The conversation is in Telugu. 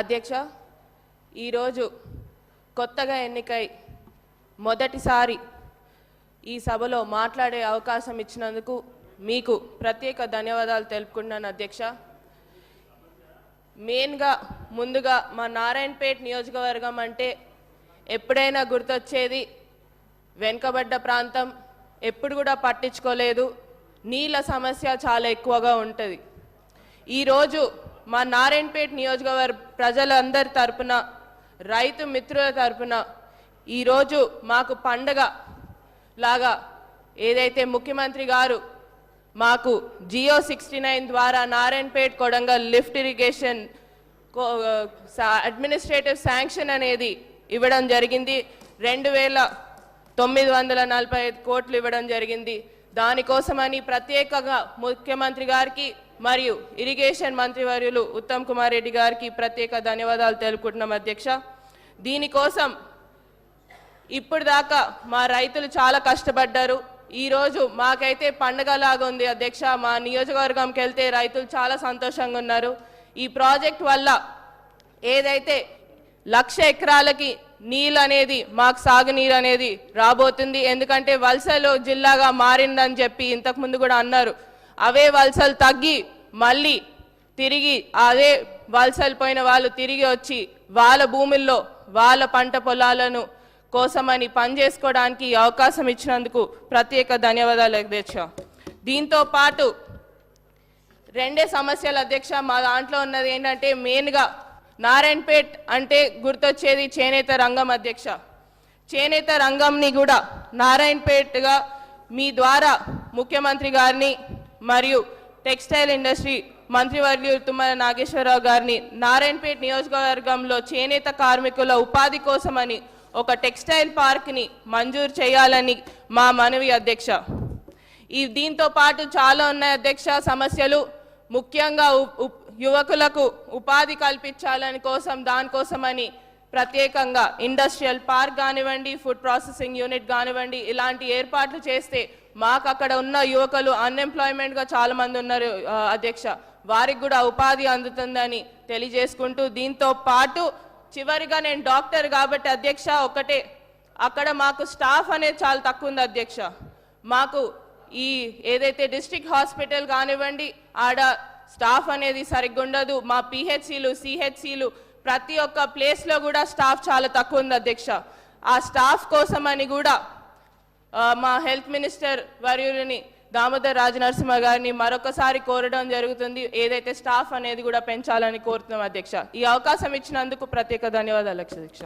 అధ్యక్ష, ఈరోజు కొత్తగా ఎన్నికై మొదటిసారి ఈ సభలో మాట్లాడే అవకాశం ఇచ్చినందుకు మీకు ప్రత్యేక ధన్యవాదాలు తెలుపుకుంటున్నాను అధ్యక్ష. మెయిన్గా ముందుగా మా నారాయణపేట నియోజకవర్గం అంటే ఎప్పుడైనా గుర్తొచ్చేది వెనుకబడ్డ ప్రాంతం, ఎప్పుడు కూడా పట్టించుకోలేదు, నీళ్ళ సమస్య చాలా ఎక్కువగా ఉంటుంది. ఈరోజు మా నారాయణపేట నియోజకవర్గ ప్రజలందరి తరపున, రైతు మిత్రుల తరపున ఈరోజు మాకు పండగ లాగా ఏదైతే ముఖ్యమంత్రి గారు మాకు జియో 69 ద్వారా Narayanpet Kodangal lift irrigation administrative sanction అనేది ఇవ్వడం జరిగింది. 2,945 కోట్లు ఇవ్వడం జరిగింది. దానికోసమని ప్రత్యేకంగా ముఖ్యమంత్రి గారికి మరియు ఇరిగేషన్ మంత్రివర్యులు ఉత్తమ్ కుమార్ రెడ్డి గారికి ప్రత్యేక ధన్యవాదాలు తెలుపుకుంటున్నాం అధ్యక్ష. దీనికోసం ఇప్పుడు దాకా మా రైతులు చాలా కష్టపడ్డారు. ఈరోజు మాకైతే పండగలాగా ఉంది అధ్యక్ష. మా నియోజకవర్గంకి వెళ్తే రైతులు చాలా సంతోషంగా ఉన్నారు. ఈ ప్రాజెక్ట్ వల్ల ఏదైతే 1,00,000 ఎకరాలకి నీళ్ళు అనేది, మాకు సాగునీరు అనేది రాబోతుంది. ఎందుకంటే వలసలు జిల్లాగా మారిందని చెప్పి ఇంతకుముందు కూడా అన్నారు. అవే వలసలు తగ్గి మళ్ళీ తిరిగి అదే వలసలు పోయిన వాళ్ళు తిరిగి వచ్చి వాళ్ళ భూముల్లో వాళ్ళ పంట పొలాలను కోసమని పనిచేసుకోవడానికి అవకాశం ఇచ్చినందుకు ప్రత్యేక ధన్యవాదాలు అధ్యక్ష. దీంతో పాటు రెండే సమస్యలు అధ్యక్ష. మా దాంట్లో ఉన్నది ఏంటంటే మెయిన్గా నారాయణపేట్ అంటే గుర్తొచ్చేది చేనేత రంగం అధ్యక్ష. చేనేత రంగంని కూడా నారాయణపేట్గా మీ ద్వారా ముఖ్యమంత్రి గారిని మరియు టెక్స్టైల్ ఇండస్ట్రీ మంత్రివర్యులు తుమ్మల నాగేశ్వరరావు గారిని నారాయణపేట నియోజకవర్గంలో చేనేత కార్మికుల ఉపాధి కోసమని ఒక టెక్స్టైల్ పార్క్ని మంజూరు చేయాలని మా మనవి అధ్యక్ష. దీంతో పాటు చాలా ఉన్నాయి అధ్యక్ష సమస్యలు. ముఖ్యంగా యువకులకు ఉపాధి కల్పించాలని దానికోసమని ప్రత్యేకంగా ఇండస్ట్రియల్ పార్క్ కానివ్వండి, ఫుడ్ ప్రాసెసింగ్ యూనిట్ కానివ్వండి, ఇలాంటి ఏర్పాట్లు చేస్తే మాకు అక్కడ ఉన్న యువకులు అన్ఎంప్లాయ్మెంట్గా చాలామంది ఉన్నారు అధ్యక్ష, వారికి కూడా ఉపాధి అందుతుందని తెలియజేసుకుంటూ, దీంతో పాటు చివరిగా నేను డాక్టర్ కాబట్టి అధ్యక్ష ఒకటే, అక్కడ మాకు స్టాఫ్ అనేది చాలా తక్కువ ఉంది అధ్యక్ష. మాకు ఈ ఏదైతే డిస్ట్రిక్ట్ హాస్పిటల్ కానివ్వండి ఆడ స్టాఫ్ అనేది సరిగ్గా ఉండదు. మా పిహెచ్సిలు సిహెచ్సిలు ప్రతి ఒక్క ప్లేస్లో కూడా స్టాఫ్ చాలా తక్కువ ఉంది అధ్యక్ష. ఆ స్టాఫ్ కోసమని కూడా మా హెల్త్ మినిస్టర్ వర్యులని దామోదర్ రాజనరసింహ గారిని మరొకసారి కోరడం జరుగుతుంది. ఏదైతే స్టాఫ్ అనేది కూడా పెంచాలని కోరుతున్నాం అధ్యక్ష. ఈ అవకాశం ఇచ్చినందుకు ప్రత్యేక ధన్యవాదాలు అధ్యక్ష.